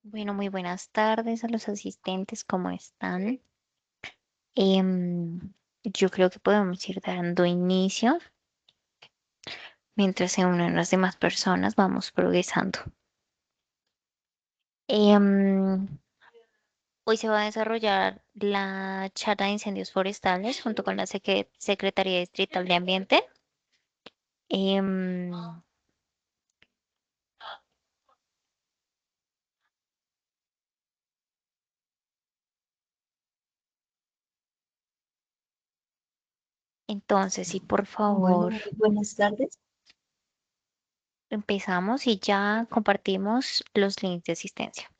Bueno, muy buenas tardes a los asistentes, ¿cómo están? Em, yo creo que podemos ir dando inicio mientras se unen las demás personas, vamos progresando. Em, hoy se va a desarrollar la charla de incendios forestales junto con la Secretaría Distrital de Ambiente. Em, entonces, si por Bueno, favor muy buenas tardes. empezamos y ya compartimos los links de asistencia.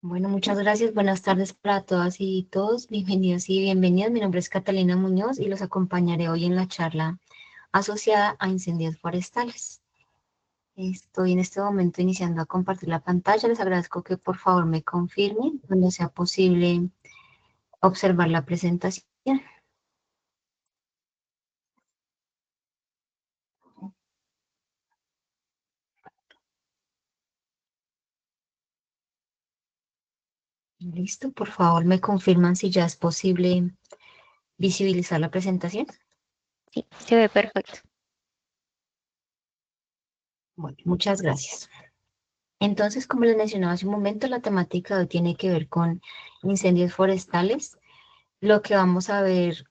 Bueno, muchas gracias. Buenas tardes para todas y todos. Bienvenidos y bienvenidas. Mi nombre es Catalina Muñoz y los acompañaré hoy en la charla asociada a incendios forestales. Estoy en este momento iniciando a compartir la pantalla. Les agradezco que por favor me confirmen cuando sea posible observar la presentación. Listo, por favor me confirman si ya es posible visibilizar la presentación. Sí, se ve perfecto. Bueno, muchas gracias. Entonces, como les mencionaba hace un momento, la temática de hoy tiene que ver con incendios forestales. Lo que vamos a ver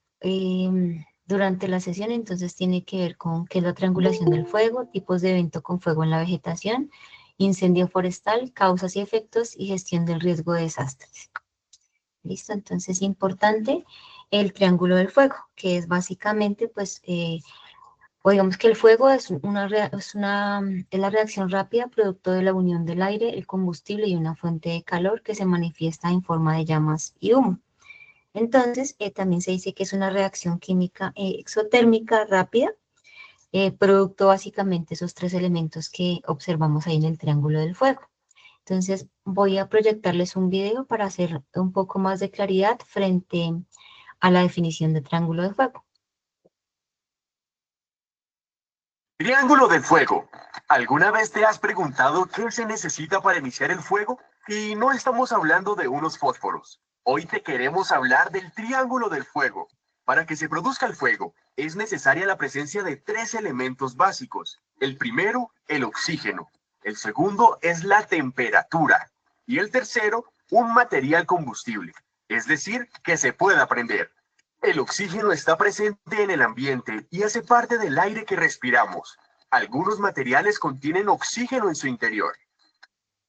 durante la sesión, entonces, tiene que ver con qué es la triangulación del fuego, tipos de evento con fuego en la vegetación, incendio forestal, causas y efectos y gestión del riesgo de desastres. ¿Listo? Entonces, importante el triángulo del fuego, que es básicamente, pues, o digamos que el fuego es la reacción rápida producto de la unión del aire, el combustible y una fuente de calor que se manifiesta en forma de llamas y humo. Entonces, también se dice que es una reacción química exotérmica rápida, producto básicamente de esos tres elementos que observamos ahí en el triángulo del fuego. Entonces, voy a proyectarles un video para hacer un poco más de claridad frente a la definición de triángulo de fuego. Triángulo del fuego. ¿Alguna vez te has preguntado qué se necesita para iniciar el fuego? Y no estamos hablando de unos fósforos. Hoy te queremos hablar del triángulo del fuego. Para que se produzca el fuego, es necesaria la presencia de tres elementos básicos. El primero, el oxígeno. El segundo es la temperatura. Y el tercero, un material combustible. Es decir, que se pueda prender. El oxígeno está presente en el ambiente y hace parte del aire que respiramos. Algunos materiales contienen oxígeno en su interior.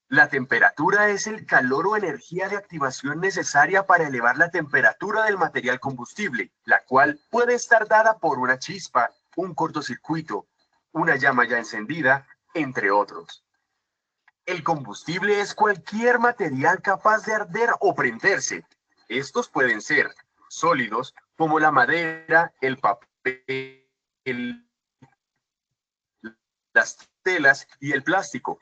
La temperatura es el calor o energía de activación necesaria para elevar la temperatura del material combustible, la cual puede estar dada por una chispa, un cortocircuito, una llama ya encendida, entre otros. El combustible es cualquier material capaz de arder o prenderse. Estos pueden ser sólidos, como la madera, el papel, las telas y el plástico.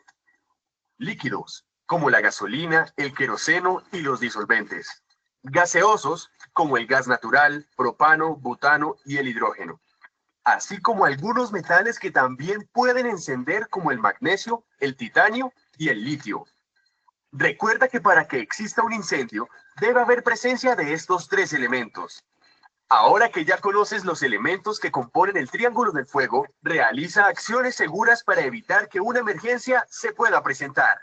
Líquidos, como la gasolina, el queroseno y los disolventes. Gaseosos, como el gas natural, propano, butano y el hidrógeno. Así como algunos metales que también pueden encender, como el magnesio, el titanio y el litio. Recuerda que para que exista un incendio, debe haber presencia de estos tres elementos. Ahora que ya conoces los elementos que componen el triángulo del fuego, realiza acciones seguras para evitar que una emergencia se pueda presentar.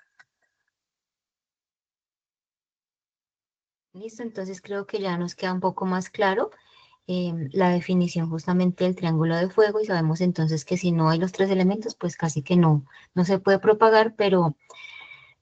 Listo, entonces creo que ya nos queda un poco más claro la definición justamente del triángulo de fuego y sabemos entonces que si no hay los tres elementos, pues casi que no se puede propagar, pero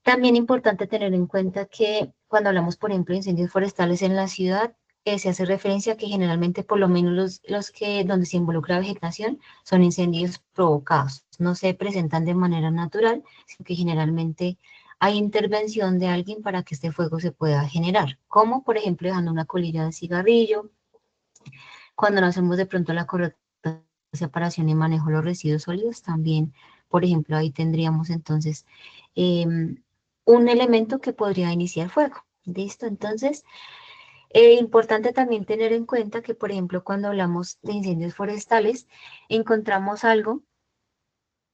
también importante tener en cuenta que cuando hablamos, por ejemplo, de incendios forestales en la ciudad, se hace referencia a que generalmente, por lo menos los que donde se involucra vegetación, son incendios provocados. No se presentan de manera natural, sino que generalmente hay intervención de alguien para que este fuego se pueda generar, como por ejemplo dejando una colilla de cigarrillo, cuando no hacemos de pronto la correcta separación y manejo de los residuos sólidos, también, por ejemplo, ahí tendríamos entonces un elemento que podría iniciar fuego. ¿Listo? Entonces, importante también tener en cuenta que, por ejemplo, cuando hablamos de incendios forestales, encontramos algo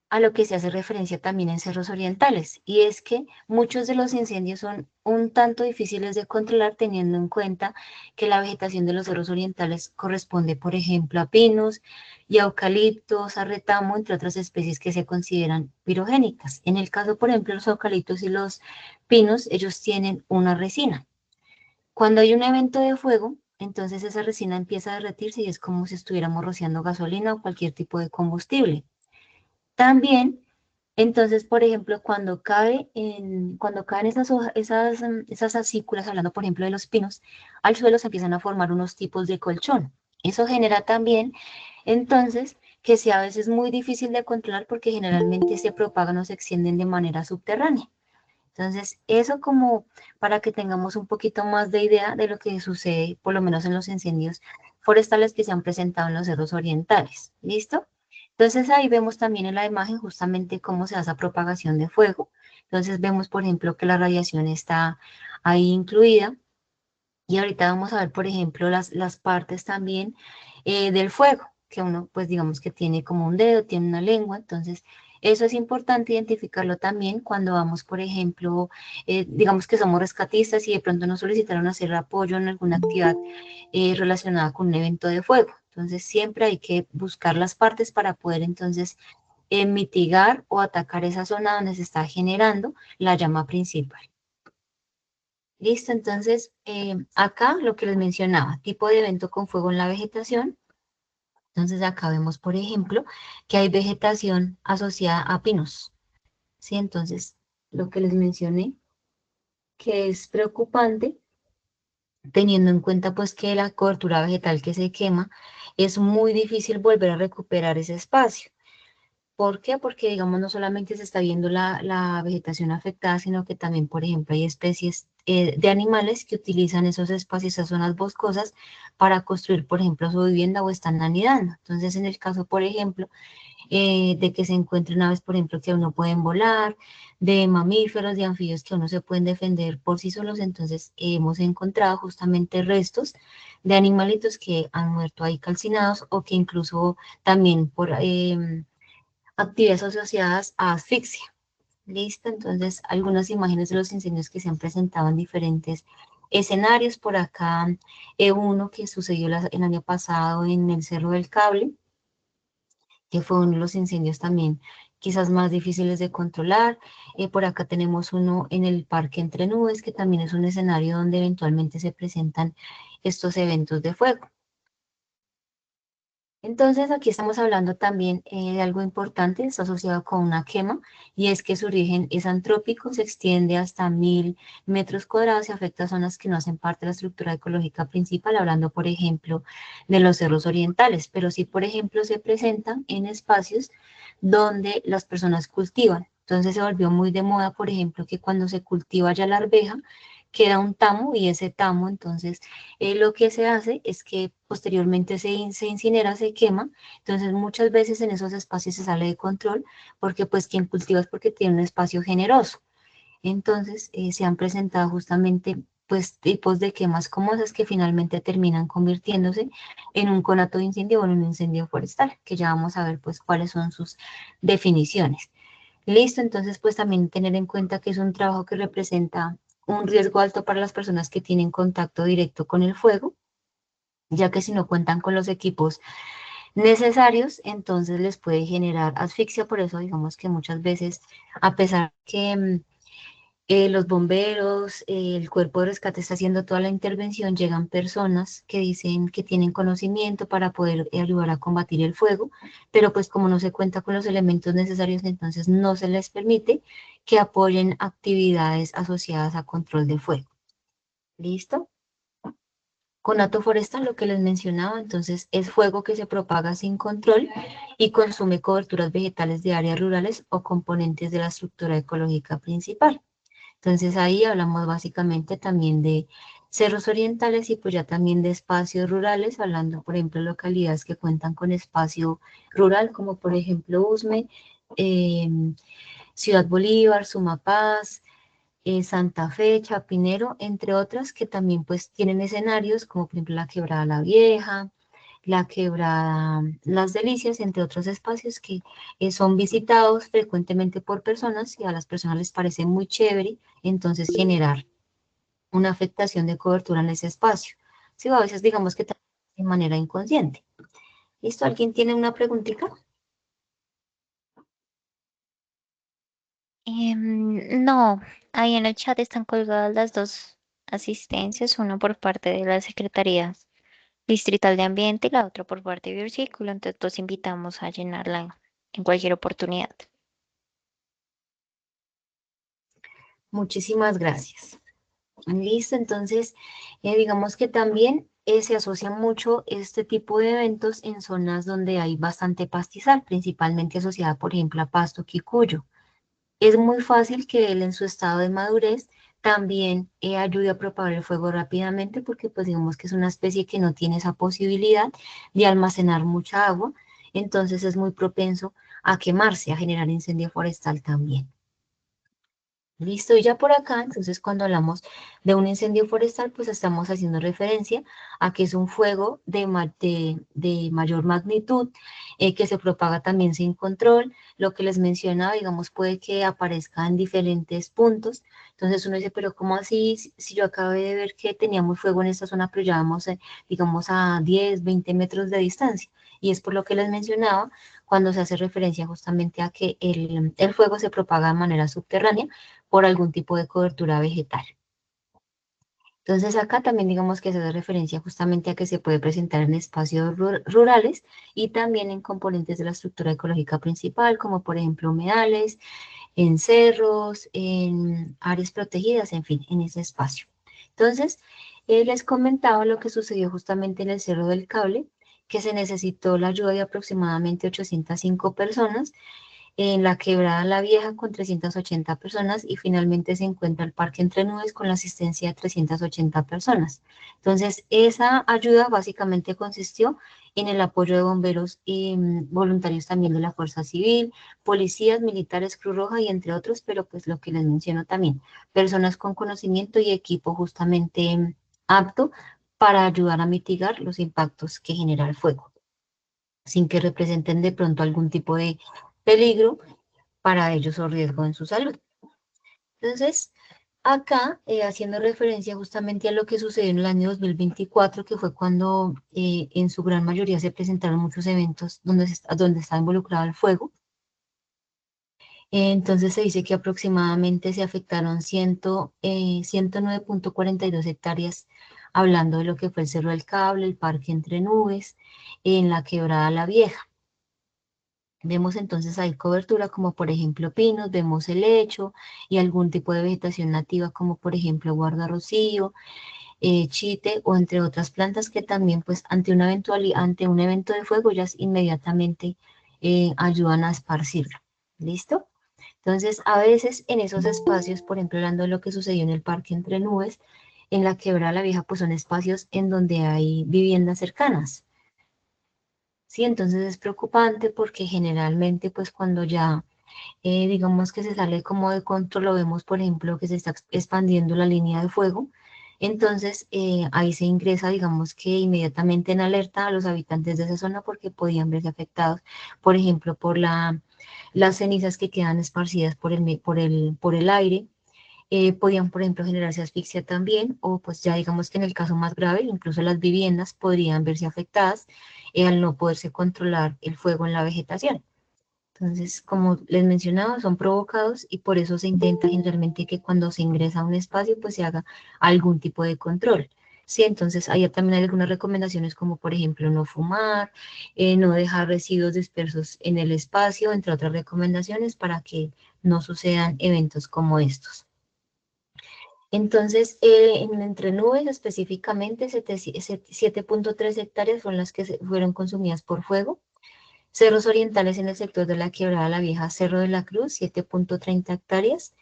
a lo que se hace referencia también en cerros orientales, y es que muchos de los incendios son un tanto difíciles de controlar teniendo en cuenta que la vegetación de los cerros orientales corresponde, por ejemplo, a pinos y a eucaliptos, a retamo, entre otras especies que se consideran pirogénicas. En el caso, por ejemplo, los eucaliptos y los pinos, ellos tienen una resina. Cuando hay un evento de fuego, entonces esa resina empieza a derretirse y es como si estuviéramos rociando gasolina o cualquier tipo de combustible. También, entonces, por ejemplo, cuando caen esas acículas, hablando por ejemplo de los pinos, al suelo se empiezan a formar unos tipos de colchón. Eso genera también, entonces, que sea a veces muy difícil de controlar porque generalmente se propagan o se extienden de manera subterránea. Entonces, eso como para que tengamos un poquito más de idea de lo que sucede, por lo menos en los incendios forestales que se han presentado en los cerros orientales. ¿Listo? Entonces, ahí vemos también en la imagen justamente cómo se hace esa propagación de fuego. Entonces, vemos, por ejemplo, que la radiación está ahí incluida. Y ahorita vamos a ver, por ejemplo, las partes también del fuego, que uno, pues digamos que tiene como un dedo, tiene una lengua, entonces eso es importante identificarlo también cuando vamos, por ejemplo, digamos que somos rescatistas y de pronto nos solicitaron hacer apoyo en alguna actividad relacionada con un evento de fuego. Entonces siempre hay que buscar las partes para poder entonces mitigar o atacar esa zona donde se está generando la llama principal. Listo, entonces acá lo que les mencionaba, tipo de evento con fuego en la vegetación. Entonces acá vemos, por ejemplo, que hay vegetación asociada a pinos. ¿Sí? Entonces, lo que les mencioné, que es preocupante, teniendo en cuenta pues que la cobertura vegetal que se quema, es muy difícil volver a recuperar ese espacio. ¿Por qué? Porque, digamos, no solamente se está viendo la vegetación afectada, sino que también, por ejemplo, hay especies de animales que utilizan esos espacios, esas zonas boscosas, para construir, por ejemplo, su vivienda o están anidando. Entonces, en el caso, por ejemplo, de que se encuentren aves, por ejemplo, que aún no pueden volar, de mamíferos, de anfibios que aún no se pueden defender por sí solos, entonces hemos encontrado justamente restos de animalitos que han muerto ahí calcinados o que incluso también por actividades asociadas a asfixia. Listo, entonces algunas imágenes de los incendios que se han presentado en diferentes escenarios. Por acá, uno que sucedió el año pasado en el Cerro del Cable, que fue uno de los incendios también quizás más difíciles de controlar. Por acá tenemos uno en el Parque Entre Nubes, que también es un escenario donde eventualmente se presentan estos eventos de fuego. Entonces, aquí estamos hablando también de algo importante, está asociado con una quema, y es que su origen es antrópico, se extiende hasta 1000 metros cuadrados y afecta a zonas que no hacen parte de la estructura ecológica principal, hablando, por ejemplo, de los cerros orientales, pero sí, por ejemplo, se presentan en espacios donde las personas cultivan. Entonces, se volvió muy de moda, por ejemplo, que cuando se cultiva ya la arveja, queda un tamo y ese tamo, entonces, lo que se hace es que posteriormente se incinera, se quema, entonces muchas veces en esos espacios se sale de control porque pues quien cultiva es porque tiene un espacio generoso. Entonces se han presentado justamente pues tipos de quemas como esas que finalmente terminan convirtiéndose en un conato de incendio o en un incendio forestal, que ya vamos a ver pues cuáles son sus definiciones. Listo, entonces pues también tener en cuenta que es un trabajo que representa un riesgo alto para las personas que tienen contacto directo con el fuego, ya que si no cuentan con los equipos necesarios, entonces les puede generar asfixia. Por eso digamos que muchas veces, a pesar que los bomberos, el cuerpo de rescate está haciendo toda la intervención, llegan personas que dicen que tienen conocimiento para poder ayudar a combatir el fuego, pero pues como no se cuenta con los elementos necesarios, entonces no se les permite que apoyen actividades asociadas a control de fuego. ¿Listo? Conato forestal, lo que les mencionaba, entonces es fuego que se propaga sin control y consume coberturas vegetales de áreas rurales o componentes de la estructura ecológica principal. Entonces ahí hablamos básicamente también de cerros orientales y pues ya también de espacios rurales, hablando por ejemplo de localidades que cuentan con espacio rural, como por ejemplo Usme, eh, Ciudad Bolívar, Sumapaz, Santa Fe, Chapinero, entre otras que también pues tienen escenarios como por ejemplo la Quebrada la Vieja, la Quebrada Las Delicias, entre otros espacios que son visitados frecuentemente por personas y a las personas les parece muy chévere, entonces generar una afectación de cobertura en ese espacio. Sí, a veces digamos que también de manera inconsciente. ¿Listo? ¿Alguien tiene una preguntita? No, ahí en el chat están colgadas las dos asistencias, una por parte de la Secretaría Distrital de Ambiente y la otra por parte de Biocírculo, entonces los invitamos a llenarla en cualquier oportunidad. Muchísimas gracias. Listo, entonces digamos que también se asocia mucho este tipo de eventos en zonas donde hay bastante pastizal, principalmente asociada, por ejemplo, a pasto quicuyo. Es muy fácil que él en su estado de madurez también ayude a propagar el fuego rápidamente porque pues digamos que es una especie que no tiene esa posibilidad de almacenar mucha agua, entonces es muy propenso a quemarse, a generar incendio forestal también. Listo, y ya por acá, entonces cuando hablamos de un incendio forestal, pues estamos haciendo referencia a que es un fuego de mayor magnitud, que se propaga también sin control. Lo que les mencionaba, digamos, puede que aparezca en diferentes puntos. Entonces uno dice, pero ¿cómo así? Si yo acabé de ver que teníamos fuego en esta zona, pero ya vamos, digamos, a 10, 20 metros de distancia. Y es por lo que les mencionaba, cuando se hace referencia justamente a que el fuego se propaga de manera subterránea por algún tipo de cobertura vegetal. Entonces acá también digamos que se hace referencia justamente a que se puede presentar en espacios rurales y también en componentes de la estructura ecológica principal, como por ejemplo humedales, en cerros, en áreas protegidas, en fin, en ese espacio. Entonces, les comentaba lo que sucedió justamente en el Cerro del Cable, que se necesitó la ayuda de aproximadamente 805 personas en la Quebrada La Vieja con 380 personas y finalmente se encuentra el Parque Entre Nubes con la asistencia de 380 personas. Entonces, esa ayuda básicamente consistió en el apoyo de bomberos y voluntarios también de la Fuerza Civil, policías, militares, Cruz Roja y entre otros, pero pues lo que les menciono también, personas con conocimiento y equipo justamente apto para ayudar a mitigar los impactos que genera el fuego, sin que representen de pronto algún tipo de peligro para ellos o riesgo en su salud. Entonces, acá, haciendo referencia justamente a lo que sucedió en el año 2024, que fue cuando en su gran mayoría se presentaron muchos eventos donde está involucrado el fuego. Entonces se dice que aproximadamente se afectaron 109.42 hectáreas, hablando de lo que fue el Cerro del Cable, el Parque Entre Nubes, en la Quebrada La Vieja. Vemos entonces ahí cobertura como por ejemplo pinos, vemos helecho y algún tipo de vegetación nativa como por ejemplo guardarrocío, chite o entre otras plantas que también pues ante un evento de fuego ellas inmediatamente ayudan a esparcirlo. ¿Listo? Entonces a veces en esos espacios, por ejemplo hablando de lo que sucedió en el Parque Entre Nubes, en la Quebrada La Vieja pues son espacios en donde hay viviendas cercanas. Sí, entonces es preocupante porque generalmente pues cuando ya digamos que se sale como de control, lo vemos por ejemplo que se está expandiendo la línea de fuego, entonces ahí se ingresa digamos que inmediatamente en alerta a los habitantes de esa zona porque podían verse afectados, por ejemplo por las cenizas que quedan esparcidas por el aire. Podían, por ejemplo, generarse asfixia también, o pues ya digamos que en el caso más grave, incluso las viviendas podrían verse afectadas al no poderse controlar el fuego en la vegetación. Entonces, como les mencionaba, son provocados y por eso se intenta generalmente que cuando se ingresa a un espacio, pues se haga algún tipo de control. Sí, entonces ahí también hay algunas recomendaciones como por ejemplo no fumar, no dejar residuos dispersos en el espacio, entre otras recomendaciones para que no sucedan eventos como estos. Entonces, en Entre Nubes específicamente, 7.3 hectáreas son las que fueron consumidas por fuego. Cerros orientales en el sector de la Quebrada La Vieja, Cerro de la Cruz, 7.30 hectáreas.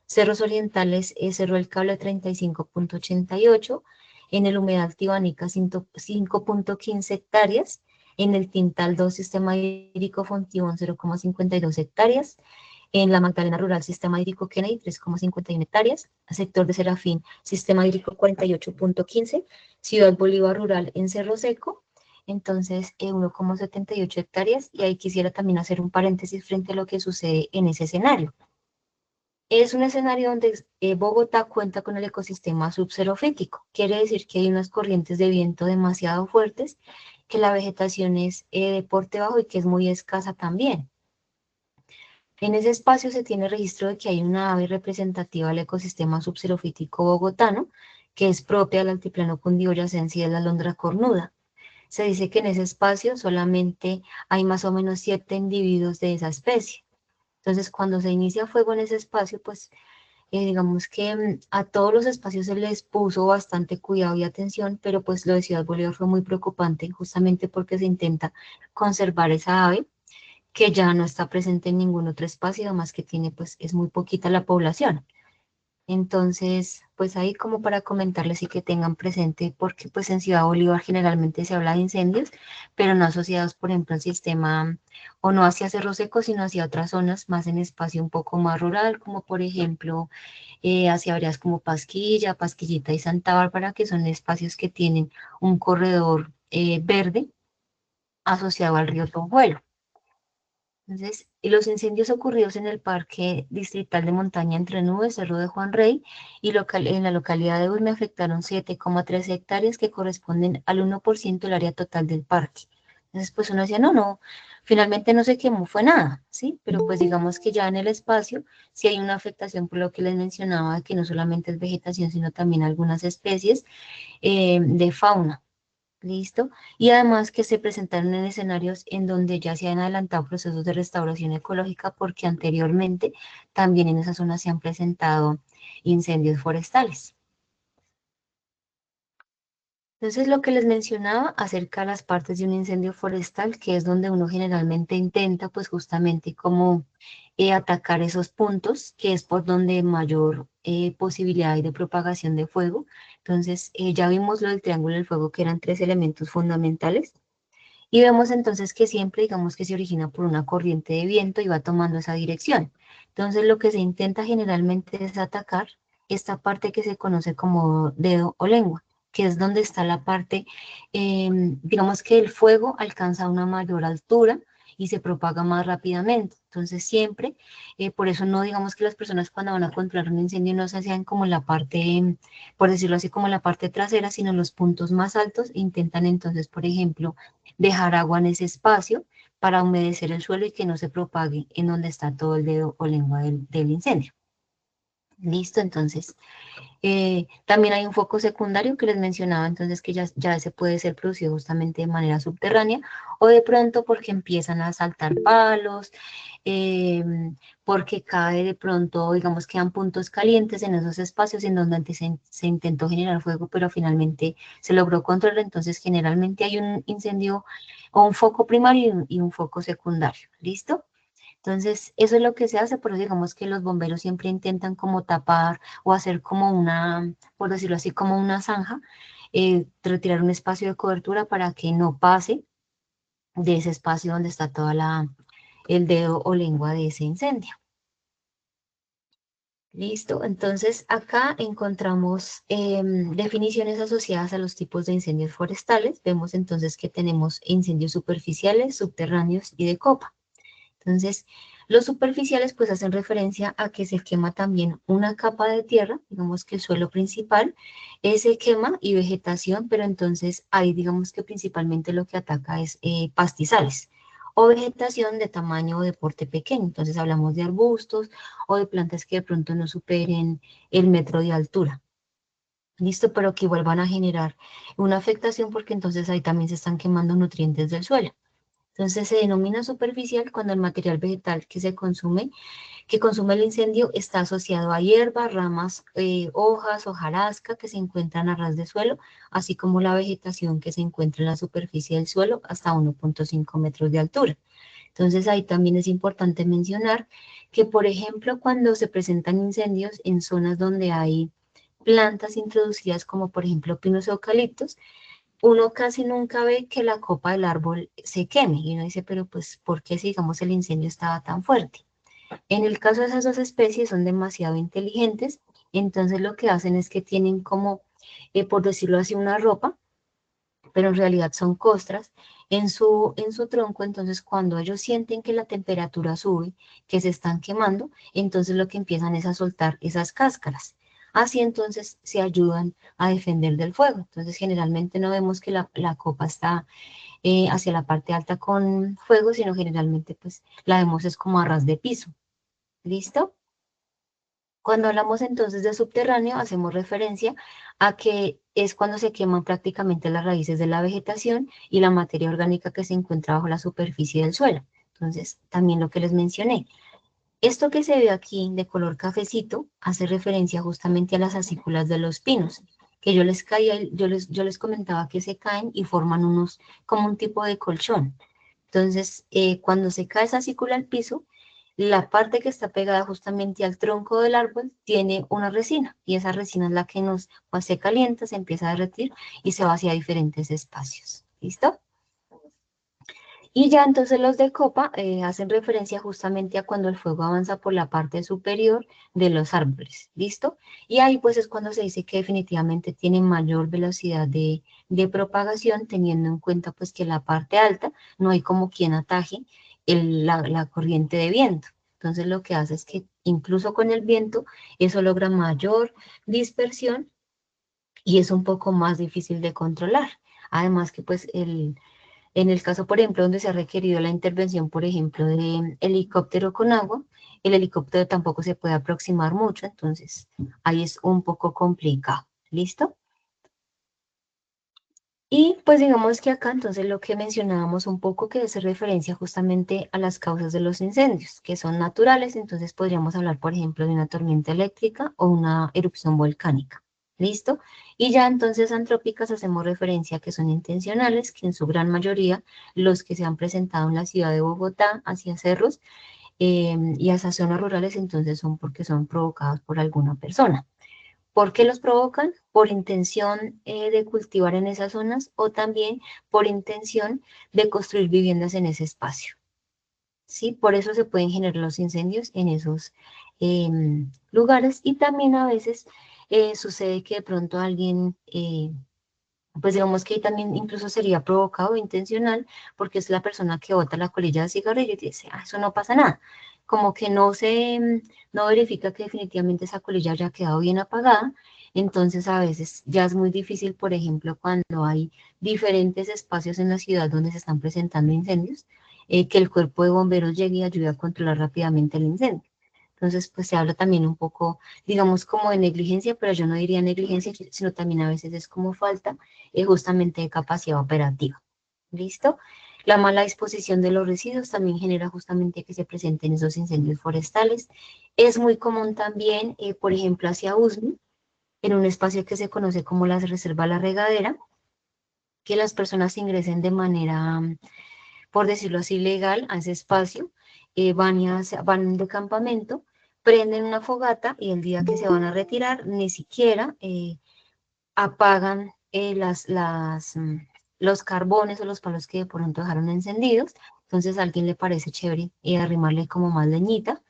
Cerros orientales, Cerro del Cable, 35.88. En el Humedal Tibanica, 5.15 hectáreas. En el Tintal 2, Sistema Hídrico Fontibón, 0,52 hectáreas. En la Magdalena Rural, Sistema Hídrico Kennedy, 3,51 hectáreas. Sector de Serafín, Sistema Hídrico 48.15. Ciudad Bolívar Rural en Cerro Seco, entonces 1,78 hectáreas, y ahí quisiera también hacer un paréntesis frente a lo que sucede en ese escenario. Es un escenario donde Bogotá cuenta con el ecosistema subxerofítico. Quiere decir que hay unas corrientes de viento demasiado fuertes, que la vegetación es de porte bajo y que es muy escasa también. En ese espacio se tiene registro de que hay una ave representativa del ecosistema subxerofítico bogotano, que es propia del altiplano cundiboyacense y de la alondra cornuda. Se dice que en ese espacio solamente hay más o menos 7 individuos de esa especie. Entonces, cuando se inicia fuego en ese espacio, pues digamos que a todos los espacios se les puso bastante cuidado y atención, pero pues lo de Ciudad Bolívar fue muy preocupante justamente porque se intenta conservar esa ave que ya no está presente en ningún otro espacio, además que tiene pues es muy poquita la población. Entonces, pues ahí como para comentarles y que tengan presente, porque pues en Ciudad Bolívar generalmente se habla de incendios, pero no asociados, por ejemplo, al sistema, o no hacia Cerro Seco, sino hacia otras zonas, más en espacio un poco más rural, como por ejemplo hacia áreas como Pasquilla, Pasquillita y Santa Bárbara, que son espacios que tienen un corredor verde asociado al río Tonjuelo. Entonces, y los incendios ocurridos en el Parque Distrital de Montaña Entre Nubes, Cerro de Juan Rey, y en la localidad de Urme afectaron 7,3 hectáreas que corresponden al 1% del área total del parque. Entonces, pues uno decía, no, no, finalmente no se quemó, fue nada, ¿sí? Pero pues digamos que ya en el espacio sí hay una afectación por lo que les mencionaba, que no solamente es vegetación, sino también algunas especies de fauna. ¿Listo? Y además que se presentaron en escenarios en donde ya se han adelantado procesos de restauración ecológica porque anteriormente también en esa zona se han presentado incendios forestales. Entonces, lo que les mencionaba acerca de las partes de un incendio forestal, que es donde uno generalmente intenta, pues justamente como atacar esos puntos, que es por donde mayor posibilidad hay de propagación de fuego. Entonces, ya vimos lo del triángulo del fuego, que eran 3 elementos fundamentales. Y vemos entonces que siempre, digamos que se origina por una corriente de viento y va tomando esa dirección. Entonces, lo que se intenta generalmente es atacar esta parte que se conoce como dedo o lengua, que es donde está la parte, digamos que el fuego alcanza una mayor altura y se propaga más rápidamente. Entonces, siempre, por eso no digamos que las personas cuando van a controlar un incendio no se hacen como la parte, por decirlo así, como la parte trasera, sino los puntos más altos. Intentan entonces, por ejemplo, dejar agua en ese espacio para humedecer el suelo y que no se propague en donde está todo el dedo o lengua del incendio. Listo, entonces, también hay un foco secundario que les mencionaba, entonces que ya ese puede ser producido justamente de manera subterránea o de pronto porque empiezan a saltar palos, eh, porque cae de pronto, digamos, quedan puntos calientes en esos espacios en donde antes se intentó generar fuego, pero finalmente se logró controlar, entonces generalmente hay un incendio o un foco primario y un foco secundario, ¿listo? Entonces, eso es lo que se hace, pero digamos que los bomberos siempre intentan como tapar o hacer como una, por decirlo así, como una zanja, retirar un espacio de cobertura para que no pase de ese espacio donde está toda el dedo o lengua de ese incendio. Listo, entonces acá encontramos definiciones asociadas a los tipos de incendios forestales. Vemos entonces que tenemos incendios superficiales, subterráneos y de copa. Entonces, los superficiales pues hacen referencia a que se quema también una capa de tierra, digamos que el suelo principal, se quema y vegetación, pero entonces ahí digamos que principalmente lo que ataca es pastizales o vegetación de tamaño o de porte pequeño. Entonces hablamos de arbustos o de plantas que de pronto no superen el metro de altura. Listo, pero que igual van a generar una afectación porque entonces ahí también se están quemando nutrientes del suelo. Entonces se denomina superficial cuando el material vegetal que consume el incendio, está asociado a hierbas, ramas, hojas, hojarasca que se encuentran a ras de suelo, así como la vegetación que se encuentra en la superficie del suelo hasta 1,5 metros de altura. Entonces ahí también es importante mencionar que, por ejemplo, cuando se presentan incendios en zonas donde hay plantas introducidas como por ejemplo pinos eucaliptos, uno casi nunca ve que la copa del árbol se queme y uno dice, pero pues, ¿por qué si digamos el incendio estaba tan fuerte? En el caso de esas dos especies son demasiado inteligentes, entonces lo que hacen es que tienen como, por decirlo así, una ropa pero en realidad son costras en su tronco. Entonces cuando ellos sienten que la temperatura sube, que se están quemando, entonces lo que empiezan es a soltar esas cáscaras. Así entonces se ayudan a defender del fuego. Entonces generalmente no vemos que la copa está hacia la parte alta con fuego, sino generalmente pues la vemos es como a ras de piso. ¿Listo? Cuando hablamos entonces de subterráneo, hacemos referencia a que es cuando se queman prácticamente las raíces de la vegetación y la materia orgánica que se encuentra bajo la superficie del suelo. Entonces, también lo que les mencioné. Esto que se ve aquí de color cafecito hace referencia justamente a las acículas de los pinos, que yo les comentaba que se caen y forman unos, como un tipo de colchón. Entonces, cuando se cae esa acícula al piso, la parte que está pegada justamente al tronco del árbol tiene una resina y esa resina es la que pues, se calienta, se empieza a derretir y se va hacia diferentes espacios. ¿Listo? Y ya entonces los de copa hacen referencia justamente a cuando el fuego avanza por la parte superior de los árboles. ¿Listo? Y ahí pues es cuando se dice que definitivamente tienen mayor velocidad de propagación, teniendo en cuenta pues que la parte alta no hay como quien ataje la corriente de viento. Entonces lo que hace es que incluso con el viento eso logra mayor dispersión y es un poco más difícil de controlar. Además que pues en el caso, por ejemplo, donde se ha requerido la intervención, por ejemplo, de helicóptero con agua, el helicóptero tampoco se puede aproximar mucho, entonces ahí es un poco complicado. ¿Listo? Y pues digamos que acá entonces lo que mencionábamos un poco que hace referencia justamente a las causas de los incendios, que son naturales, entonces podríamos hablar, por ejemplo, de una tormenta eléctrica o una erupción volcánica. ¿Listo? Y ya entonces antrópicas hacemos referencia a que son intencionales, que en su gran mayoría los que se han presentado en la ciudad de Bogotá hacia cerros y hacia zonas rurales, entonces son porque son provocados por alguna persona. ¿Por qué los provocan? Por intención de cultivar en esas zonas o también por intención de construir viviendas en ese espacio. ¿Sí? Por eso se pueden generar los incendios en esos lugares y también a veces sucede que de pronto alguien, pues digamos que ahí también incluso sería provocado o intencional porque es la persona que bota la colilla de cigarrillo y dice, ah, eso no pasa nada. Como que no verifica que definitivamente esa colilla haya quedado bien apagada. Entonces a veces ya es muy difícil, por ejemplo, cuando hay diferentes espacios en la ciudad donde se están presentando incendios, que el cuerpo de bomberos llegue y ayude a controlar rápidamente el incendio. Entonces, pues se habla también un poco, digamos, como de negligencia, pero yo no diría negligencia, sino también a veces es como falta justamente de capacidad operativa. ¿Listo? La mala disposición de los residuos también genera justamente que se presenten esos incendios forestales. Es muy común también, por ejemplo, hacia Usme, en un espacio que se conoce como la Reserva La Regadera, que las personas ingresen de manera, por decirlo así, legal a ese espacio, van de campamento, prenden una fogata y el día que se van a retirar, ni siquiera apagan los carbones o los palos que de pronto dejaron encendidos. Entonces a alguien le parece chévere arrimarle como más leñita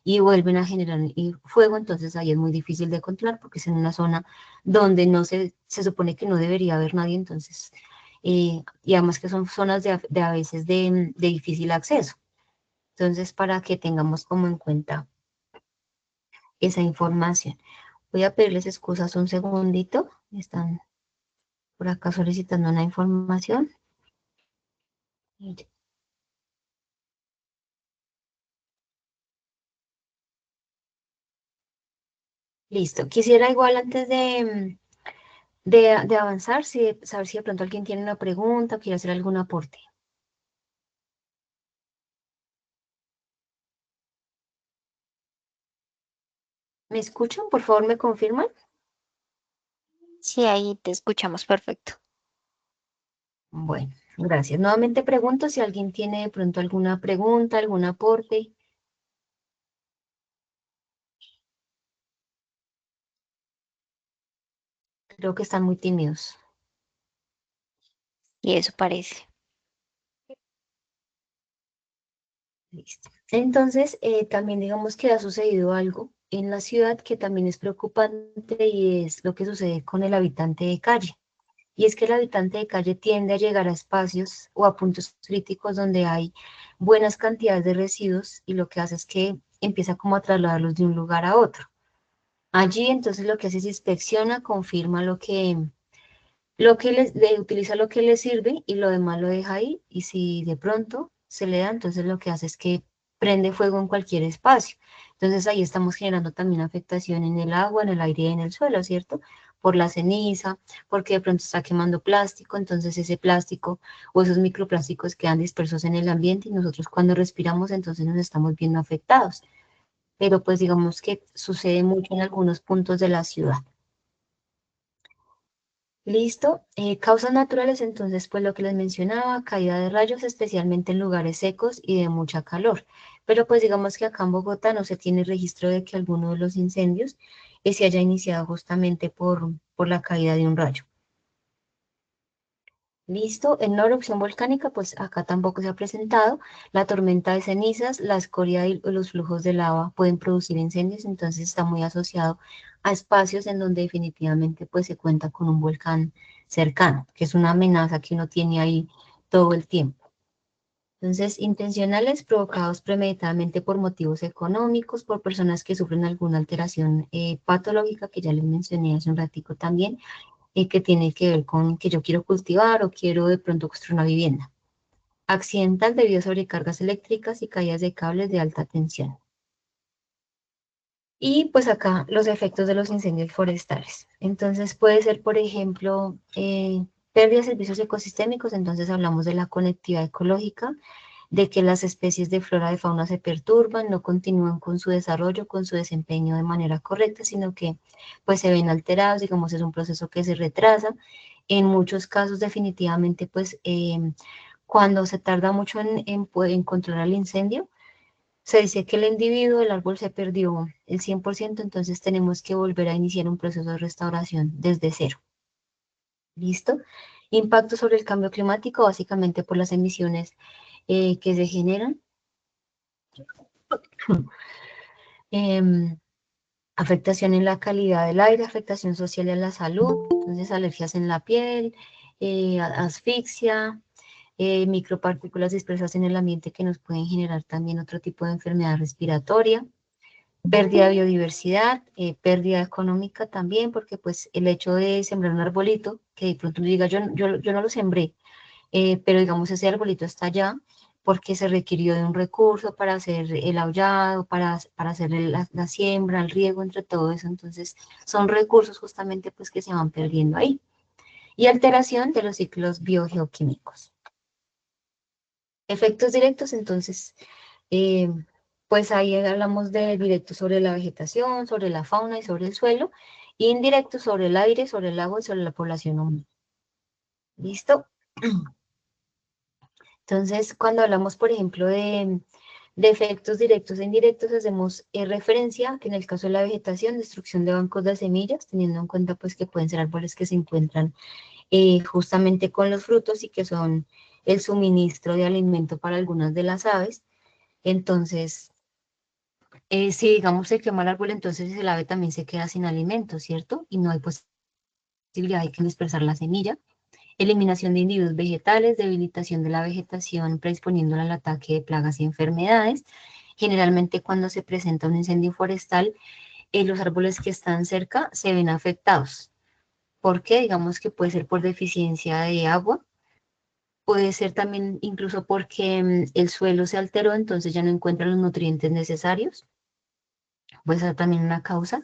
y vuelven a generar fuego. Entonces ahí es muy difícil de controlar porque es en una zona donde no se supone que no debería haber nadie. Entonces, y además que son zonas de a veces de difícil acceso. Entonces, para que tengamos como en cuenta esa información. Voy a pedirles excusas un segundito. Están por acá solicitando una información. Listo. Quisiera igual antes de avanzar, saber si de pronto alguien tiene una pregunta o quiere hacer algún aporte. ¿Me escuchan? Por favor, ¿me confirman? Sí, ahí te escuchamos perfecto. Bueno, gracias. Nuevamente pregunto si alguien tiene de pronto alguna pregunta, algún aporte. Creo que están muy tímidos. Y eso parece. Listo. Entonces, también digamos que ha sucedido algo en la ciudad que también es preocupante y es lo que sucede con el habitante de calle. y es que el habitante de calle tiende a llegar a espacios o a puntos críticos donde hay buenas cantidades de residuos y lo que hace es que empieza como a trasladarlos de un lugar a otro. Allí entonces lo que hace es inspecciona, confirma utiliza lo que le sirve y lo demás lo deja ahí y si de pronto se le da, entonces lo que hace es que prende fuego en cualquier espacio. Entonces ahí estamos generando también afectación en el agua, en el aire y en el suelo, ¿cierto? Por la ceniza, porque de pronto está quemando plástico, entonces ese plástico o esos microplásticos quedan dispersos en el ambiente y nosotros cuando respiramos entonces nos estamos viendo afectados. Pero pues digamos que sucede mucho en algunos puntos de la ciudad. Listo. Causas naturales, entonces, pues lo que les mencionaba, caída de rayos, especialmente en lugares secos y de mucha calor. Pero pues digamos que acá en Bogotá no se tiene registro de que alguno de los incendios se haya iniciado justamente por la caída de un rayo. Listo, en una erupción volcánica, pues acá tampoco se ha presentado. La tormenta de cenizas, la escoria y los flujos de lava pueden producir incendios, entonces está muy asociado a espacios en donde definitivamente pues se cuenta con un volcán cercano, que es una amenaza que uno tiene ahí todo el tiempo. Entonces, intencionales provocados premeditadamente por motivos económicos, por personas que sufren alguna alteración patológica, que ya les mencioné hace un ratico también, que tiene que ver con que yo quiero cultivar o quiero de pronto construir una vivienda. Accidental debido a sobrecargas eléctricas y caídas de cables de alta tensión. Y pues acá los efectos de los incendios forestales. Entonces puede ser, por ejemplo, pérdida de servicios ecosistémicos, entonces hablamos de la conectividad ecológica, de que las especies de flora y fauna se perturban, no continúan con su desarrollo, con su desempeño de manera correcta, sino que pues se ven alterados, digamos, es un proceso que se retrasa. En muchos casos definitivamente pues cuando se tarda mucho en controlar el incendio, se dice que el individuo, el árbol se perdió el 100%, entonces tenemos que volver a iniciar un proceso de restauración desde cero. ¿Listo? Impacto sobre el cambio climático, básicamente por las emisiones que se generan. Afectación en la calidad del aire, afectación social y a la salud, entonces alergias en la piel, asfixia, micropartículas dispersas en el ambiente que nos pueden generar también otro tipo de enfermedad respiratoria, pérdida de biodiversidad, pérdida económica también, porque pues el hecho de sembrar un arbolito, que de pronto uno diga, yo no lo sembré, pero digamos ese arbolito está allá porque se requirió de un recurso para hacer el aullado, para hacer la siembra, el riego, entre todo eso. Entonces, son recursos justamente pues que se van perdiendo ahí. Y alteración de los ciclos biogeoquímicos. Efectos directos, entonces, eh, pues ahí hablamos de directos sobre la vegetación, sobre la fauna y sobre el suelo, y indirectos sobre el aire, sobre el agua y sobre la población humana. ¿Listo? Entonces, cuando hablamos, por ejemplo, de efectos directos e indirectos, hacemos referencia que en el caso de la vegetación, destrucción de bancos de semillas, teniendo en cuenta pues que pueden ser árboles que se encuentran justamente con los frutos y que son el suministro de alimento para algunas de las aves. Entonces, si digamos se quema el árbol, entonces el ave también se queda sin alimento, ¿cierto? Y no hay posibilidad de que dispersar la semilla. Eliminación de individuos vegetales, debilitación de la vegetación, predisponiéndola al ataque de plagas y enfermedades. Generalmente cuando se presenta un incendio forestal, los árboles que están cerca se ven afectados. ¿Por qué? Digamos que puede ser por deficiencia de agua, puede ser también incluso porque el suelo se alteró, entonces ya no encuentra los nutrientes necesarios. Puede ser también una causa.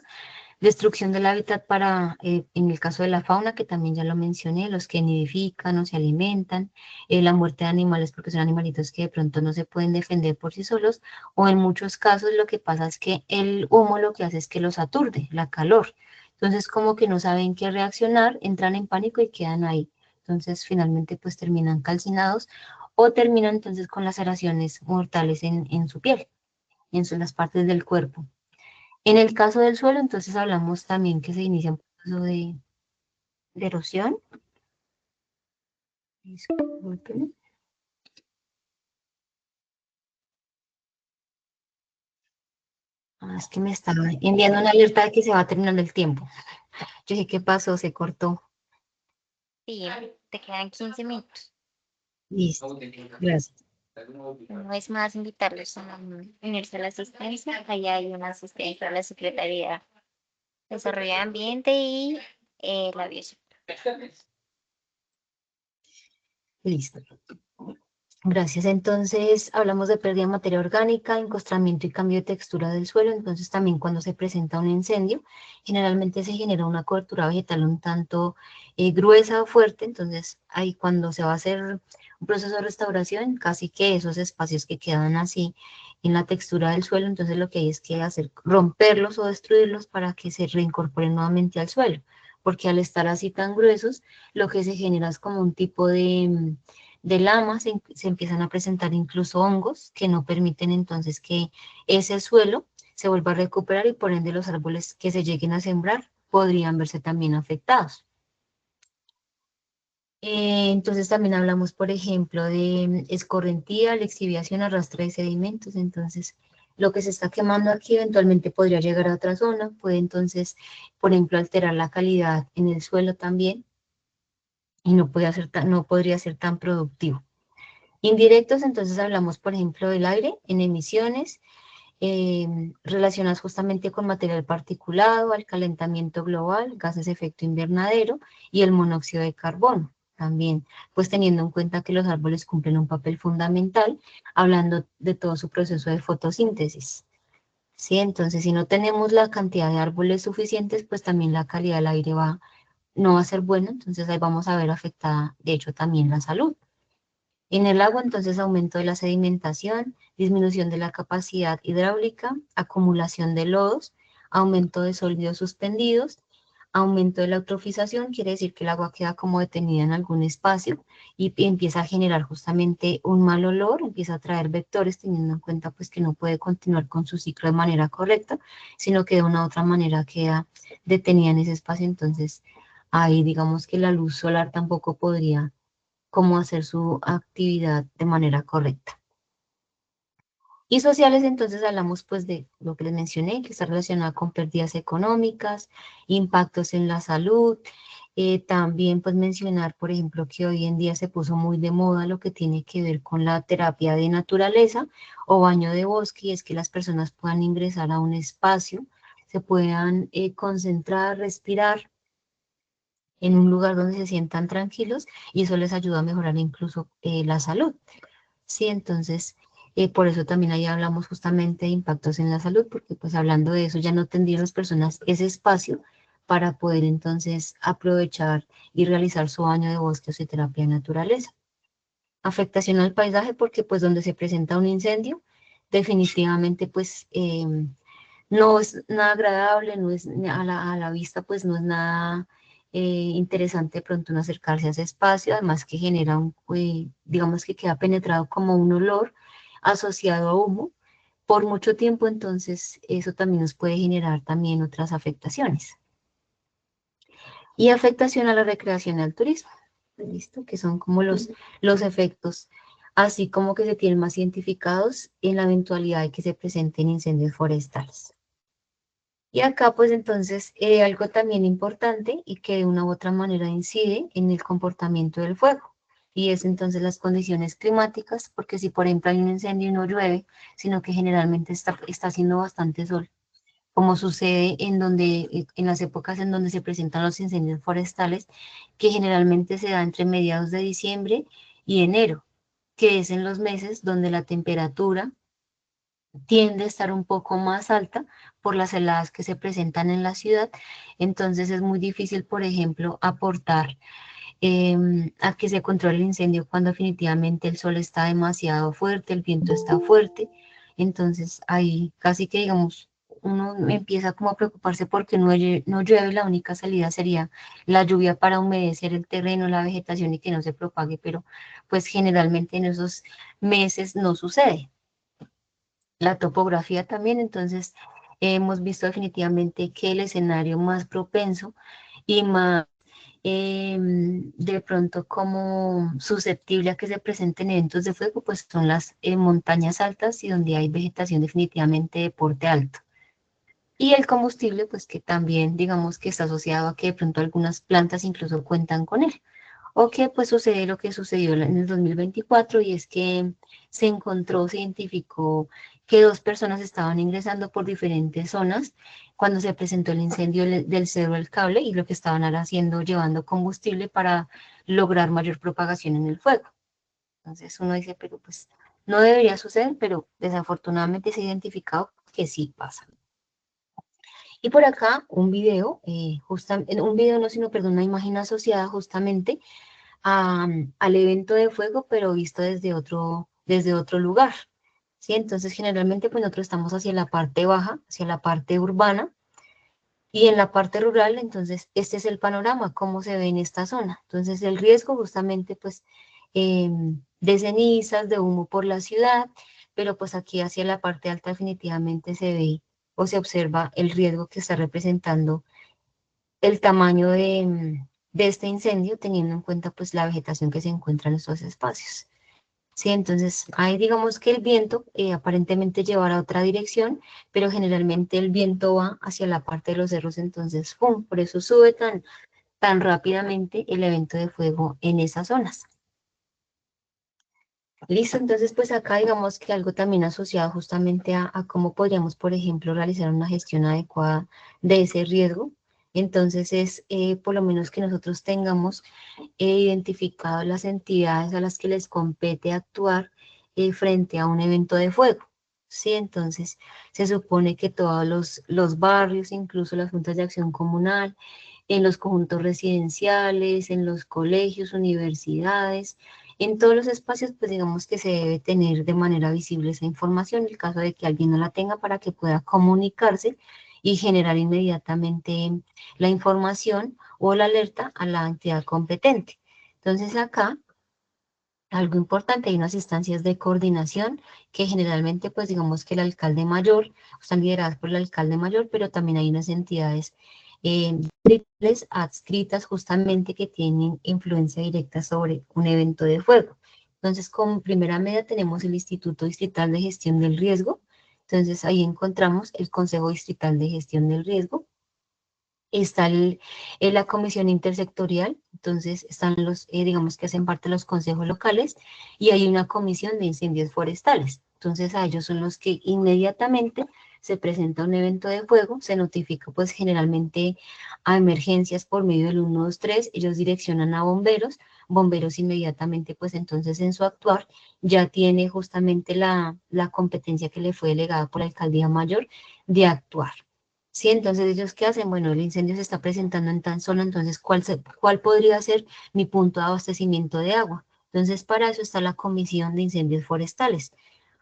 Destrucción del hábitat para, en el caso de la fauna, que también ya lo mencioné, los que nidifican o se alimentan, la muerte de animales porque son animalitos que de pronto no se pueden defender por sí solos, o en muchos casos lo que pasa es que el humo lo que hace es que los aturde, la calor. Entonces como que no saben qué reaccionar, entran en pánico y quedan ahí. Entonces finalmente pues terminan calcinados o terminan entonces con laceraciones mortales en su piel, las partes del cuerpo. En el caso del suelo, entonces hablamos también que se inicia un proceso de erosión. Disculpen. Es que me estaba enviando una alerta de que se va a terminar el tiempo. Yo dije, ¿qué pasó? Se cortó. Sí, te quedan 15 minutos. Listo, gracias. No es más invitarlos a unirse a la asistencia. Allá hay una asistencia a la Secretaría de Desarrollo de Ambiente y la Bioseguridad. Listo. Gracias. Entonces, hablamos de pérdida de materia orgánica, encostamiento y cambio de textura del suelo. Entonces, también cuando se presenta un incendio, generalmente se genera una cobertura vegetal un tanto gruesa o fuerte. Entonces, ahí cuando se va a hacer un proceso de restauración, casi que esos espacios que quedan así en la textura del suelo, entonces lo que hay es que hacer, romperlos o destruirlos para que se reincorporen nuevamente al suelo. Porque al estar así tan gruesos, lo que se genera es como un tipo de lama se empiezan a presentar incluso hongos que no permiten entonces que ese suelo se vuelva a recuperar y por ende los árboles que se lleguen a sembrar podrían verse también afectados. Entonces también hablamos, por ejemplo, de escorrentía, lixiviación, arrastre de sedimentos. Entonces, lo que se está quemando aquí eventualmente podría llegar a otra zona, puede entonces, por ejemplo, alterar la calidad en el suelo también y no podría ser tan productivo. Indirectos, entonces hablamos, por ejemplo, del aire en emisiones relacionadas justamente con material particulado, al calentamiento global, gases de efecto invernadero y el monóxido de carbono. También, pues teniendo en cuenta que los árboles cumplen un papel fundamental, hablando de todo su proceso de fotosíntesis. Sí, entonces si no tenemos la cantidad de árboles suficientes, pues también la calidad del aire no va a ser buena, entonces ahí vamos a ver afectada, de hecho, también la salud. En el agua, entonces, aumento de la sedimentación, disminución de la capacidad hidráulica, acumulación de lodos, aumento de sólidos suspendidos, aumento de la eutrofización, quiere decir que el agua queda como detenida en algún espacio y empieza a generar justamente un mal olor, empieza a traer vectores, teniendo en cuenta pues que no puede continuar con su ciclo de manera correcta, sino que de una u otra manera queda detenida en ese espacio, entonces ahí digamos que la luz solar tampoco podría cómo hacer su actividad de manera correcta. Y sociales, entonces hablamos pues de lo que les mencioné, que está relacionado con pérdidas económicas, impactos en la salud, también pues mencionar, por ejemplo, que hoy en día se puso muy de moda lo que tiene que ver con la terapia de naturaleza o baño de bosque, y es que las personas puedan ingresar a un espacio, se puedan concentrar, respirar en un lugar donde se sientan tranquilos y eso les ayuda a mejorar incluso la salud. Sí, entonces, por eso también ahí hablamos justamente de impactos en la salud, porque pues hablando de eso ya no tendrían las personas ese espacio para poder entonces aprovechar y realizar su baño de bosque o su terapia de naturaleza. Afectación al paisaje, porque pues donde se presenta un incendio, definitivamente pues no es nada agradable, no es a la vista, pues no es nada interesante de pronto no acercarse a ese espacio, además que genera digamos que queda penetrado como un olor asociado a humo por mucho tiempo, entonces eso también nos puede generar también otras afectaciones. Y afectación a la recreación y al turismo, ¿listo? Que son como los efectos, así como que se tienen más identificados en la eventualidad de que se presenten incendios forestales. Y acá, pues entonces, algo también importante y que de una u otra manera incide en el comportamiento del fuego. Y es entonces las condiciones climáticas, porque si por ejemplo hay un incendio y no llueve, sino que generalmente está haciendo bastante sol, como sucede en las épocas en donde se presentan los incendios forestales, que generalmente se da entre mediados de diciembre y enero, que es en los meses donde la temperatura tiende a estar un poco más alta por las heladas que se presentan en la ciudad, entonces es muy difícil, por ejemplo, aportar a que se controle el incendio cuando definitivamente el sol está demasiado fuerte, el viento está fuerte, entonces ahí casi que digamos uno empieza como a preocuparse porque no llueve, la única salida sería la lluvia para humedecer el terreno, la vegetación y que no se propague, pero pues generalmente en esos meses no sucede. La topografía también, entonces hemos visto definitivamente que el escenario más propenso y más de pronto como susceptible a que se presenten eventos de fuego, pues son las montañas altas y donde hay vegetación definitivamente de porte alto. Y el combustible, pues que también digamos que está asociado a que de pronto algunas plantas incluso cuentan con él. o que pues sucede lo que sucedió en el 2024 y es que se identificó que dos personas estaban ingresando por diferentes zonas cuando se presentó el incendio del Cerro del Cable y lo que estaban era haciendo, llevando combustible para lograr mayor propagación en el fuego. Entonces uno dice, pero pues no debería suceder, pero desafortunadamente se ha identificado que sí pasa. Y por acá un video, un video no, sino, perdón, una imagen asociada justamente al evento de fuego, pero visto desde otro lugar. ¿Sí? Entonces, generalmente, pues nosotros estamos hacia la parte baja, hacia la parte urbana, y en la parte rural, entonces, este es el panorama, cómo se ve en esta zona. Entonces, el riesgo justamente, pues, de cenizas, de humo por la ciudad, pero pues aquí hacia la parte alta definitivamente se ve o se observa el riesgo que está representando el tamaño de este incendio, teniendo en cuenta pues la vegetación que se encuentra en estos espacios. Sí, entonces ahí digamos que el viento aparentemente lleva a otra dirección, pero generalmente el viento va hacia la parte de los cerros, entonces ¡pum! Por eso sube tan rápidamente el evento de fuego en esas zonas. Listo, entonces pues acá digamos que algo también asociado justamente a cómo podríamos, por ejemplo, realizar una gestión adecuada de ese riesgo. Entonces es por lo menos que nosotros tengamos identificado las entidades a las que les compete actuar frente a un evento de fuego. Sí, entonces se supone que todos los barrios, incluso las juntas de acción comunal, en los conjuntos residenciales, en los colegios, universidades, en todos los espacios, pues digamos que se debe tener de manera visible esa información, en el caso de que alguien no la tenga para que pueda comunicarse y generar inmediatamente la información o la alerta a la entidad competente. Entonces acá, algo importante, hay unas instancias de coordinación que generalmente, pues digamos que el alcalde mayor, están lideradas por el alcalde mayor, pero también hay unas entidades adscritas justamente que tienen influencia directa sobre un evento de fuego. Entonces, como primera medida tenemos el Instituto Distrital de Gestión del Riesgo. Entonces, ahí encontramos el Consejo Distrital de Gestión del Riesgo. Está la comisión intersectorial, entonces están digamos que hacen parte de los consejos locales, y hay una comisión de incendios forestales. Entonces a ellos son los que inmediatamente se presenta un evento de fuego, se notifica pues generalmente a emergencias por medio del 123, ellos direccionan a bomberos, bomberos inmediatamente pues entonces en su actuar ya tiene justamente la competencia que le fue delegada por la alcaldía mayor de actuar. Sí, entonces ellos qué hacen, bueno, el incendio se está presentando en tan zona, entonces ¿cuál podría ser mi punto de abastecimiento de agua? Entonces para eso está la Comisión de Incendios Forestales.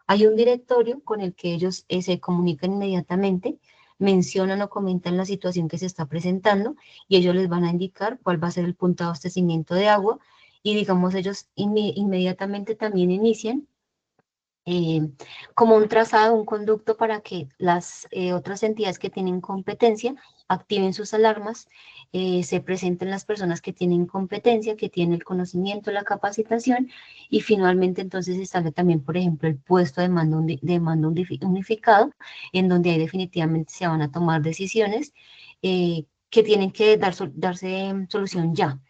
Hay un directorio con el que ellos se comunican inmediatamente, mencionan o comentan la situación que se está presentando y ellos les van a indicar cuál va a ser el punto de abastecimiento de agua y digamos ellos inmediatamente también inician eh, como un trazado, un conducto para que las otras entidades que tienen competencia activen sus alarmas, se presenten las personas que tienen competencia, que tienen el conocimiento, la capacitación, y finalmente entonces se sale también, por ejemplo, el puesto de mando unificado, en donde ahí definitivamente se van a tomar decisiones que tienen que darse solución ya.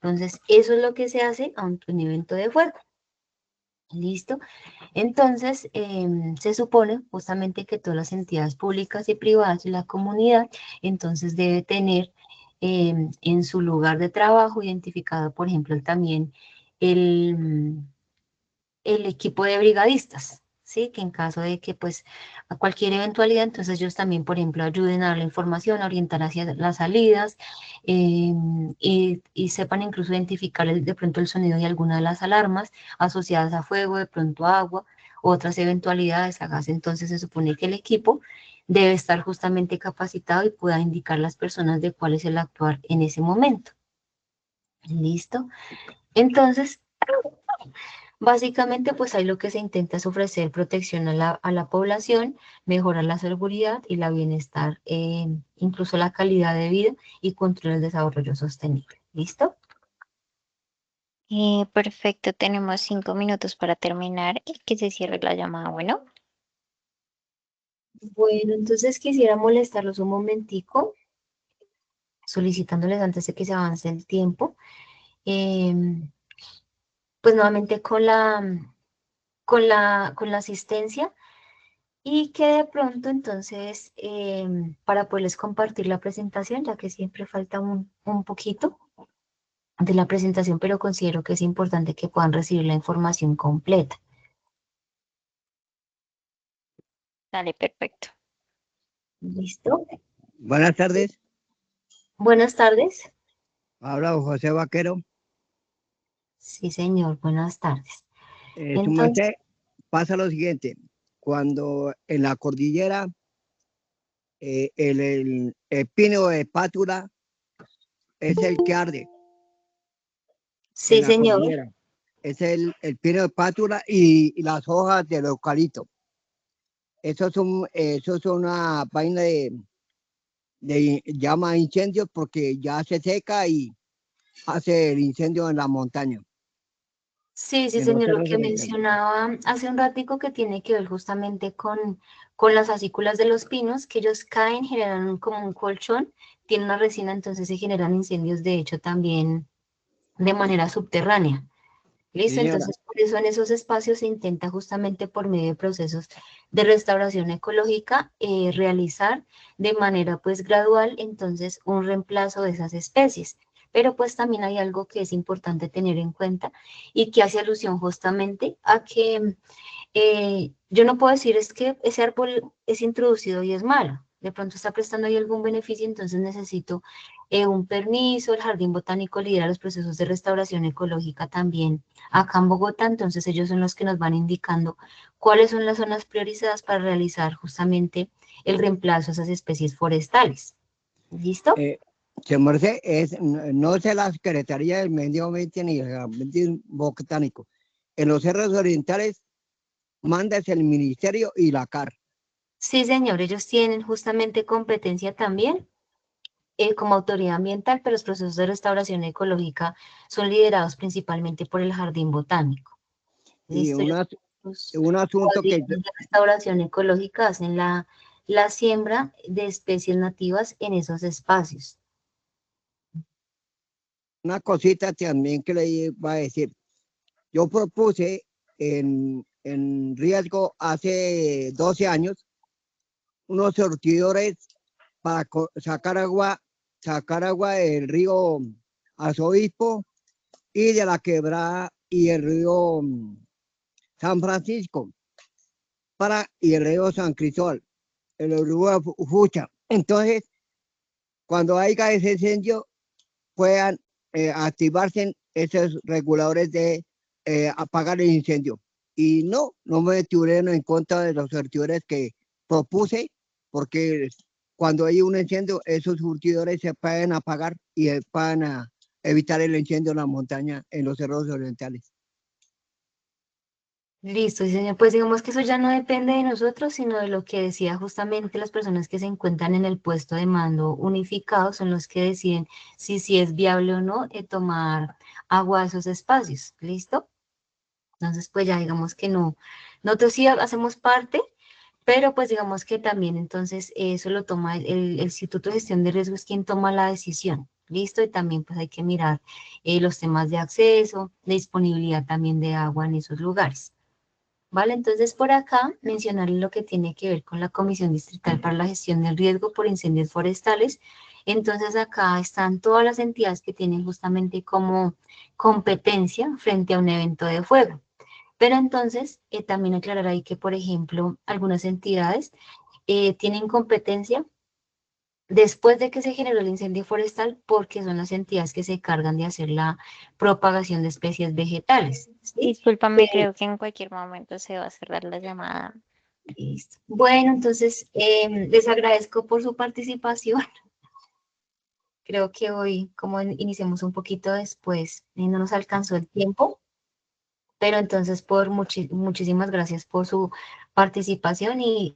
Entonces, eso es lo que se hace ante un evento de fuego. ¿Listo? Entonces, se supone justamente que todas las entidades públicas y privadas y la comunidad, entonces debe tener en su lugar de trabajo identificado, por ejemplo, también el, el equipo de brigadistas, ¿sí? Que en caso de que, pues, a cualquier eventualidad, entonces ellos también, por ejemplo, ayuden a dar la información, a orientar hacia las salidas y sepan incluso identificar de pronto el sonido de alguna de las alarmas asociadas a fuego, de pronto a agua, otras eventualidades, a gas. Entonces se supone que el equipo debe estar justamente capacitado y pueda indicar a las personas de cuál es el actuar en ese momento. ¿Listo? Entonces, básicamente, pues ahí lo que se intenta es ofrecer protección a la población, mejorar la seguridad y la bienestar, incluso la calidad de vida y controlar el desarrollo sostenible. ¿Listo? Perfecto, tenemos 5 minutos para terminar y que se cierre la llamada. Bueno, Bueno, entonces quisiera molestarlos un momentico, solicitándoles antes de que se avance el tiempo, pues nuevamente con la asistencia y que de pronto entonces para poderles compartir la presentación, ya que siempre falta un poquito de la presentación, pero considero que es importante que puedan recibir la información completa. Dale, perfecto. ¿Listo? Buenas tardes, Buenas tardes. habla José Vaquero. Sí, señor, buenas tardes. Su Entonces, merced, pasa lo siguiente, cuando en la cordillera el pino de pátula es el que arde en sí, la señor. cordillera, es el pino de pátula y las hojas del eucalipto. Eso es una vaina de llama incendios porque ya se seca y hace el incendio en la montaña, Sí, sí, en los señor, lo cerros que orientales. mencionaba hace un ratico que tiene que ver justamente con las fascículas de los pinos, que ellos caen, generan como un colchón, tienen una resina, entonces se generan incendios, de hecho, también de manera subterránea. Sí, ¿Listo? señora. Entonces, por eso en esos espacios se intenta justamente por medio de procesos de restauración ecológica realizar de manera pues gradual entonces un reemplazo de esas especies. Pero pues también hay algo que es importante tener en cuenta y que hace alusión justamente a que yo no puedo decir es que ese árbol es introducido y es malo. De pronto está prestando ahí algún beneficio, entonces necesito un permiso. El Jardín Botánico lidera los procesos de restauración ecológica también acá en Bogotá, entonces ellos son los que nos van indicando cuáles son las zonas priorizadas para realizar justamente el reemplazo a esas especies forestales. ¿Listo? Su merced, no es la Secretaría del Medio Ambiente ni el Jardín Botánico. En los cerros orientales manda es el Ministerio y la CAR. Sí, señor, ellos tienen justamente competencia también como autoridad ambiental, pero los procesos de restauración ecológica son liderados principalmente por el Jardín Botánico. Y Listo, los un asunto que, cuadrillas de restauración ecológica hacen la siembra de especies nativas en esos espacios. una cosita también que le iba a decir. Yo propuse en riesgo hace 12 años unos surtidores para sacar agua del río Arzobispo y de la Quebrada y el río San Francisco y el río San Cristóbal, el río Fucha. Entonces, cuando haya ese incendio, puedan activarse esos reguladores de apagar el incendio. Y no me detuve en contra de los surtidores que propuse, porque cuando hay un incendio, esos surtidores se pueden apagar y pueden evitar el incendio en la montaña, en los cerros orientales. Listo, sí, señor. Pues digamos que eso ya no depende de nosotros, sino de lo que decía justamente las personas que se encuentran en el puesto de mando unificado, son los que deciden si es viable o no tomar agua a esos espacios. ¿Listo? Entonces, pues ya digamos que no. Nosotros sí hacemos parte, pero pues digamos que también entonces eso lo toma el Instituto de Gestión de Riesgos, quien toma la decisión. ¿Listo? Y también pues hay que mirar los temas de acceso, de disponibilidad también de agua en esos lugares. ¿Vale? Entonces, por acá mencionarles lo que tiene que ver con la Comisión Distrital para la Gestión del Riesgo por Incendios Forestales. Entonces, acá están todas las entidades que tienen justamente como competencia frente a un evento de fuego. Pero entonces, también aclarar ahí que, por ejemplo, algunas entidades tienen competencia después de que se generó el incendio forestal porque son las entidades que se cargan de hacer la propagación de especies vegetales. ¿Sí? Discúlpame, creo que en cualquier momento se va a cerrar la llamada. Listo. Bueno, entonces les agradezco por su participación. Creo que hoy, como iniciamos un poquito después, no nos alcanzó el tiempo, pero entonces muchísimas gracias por su participación y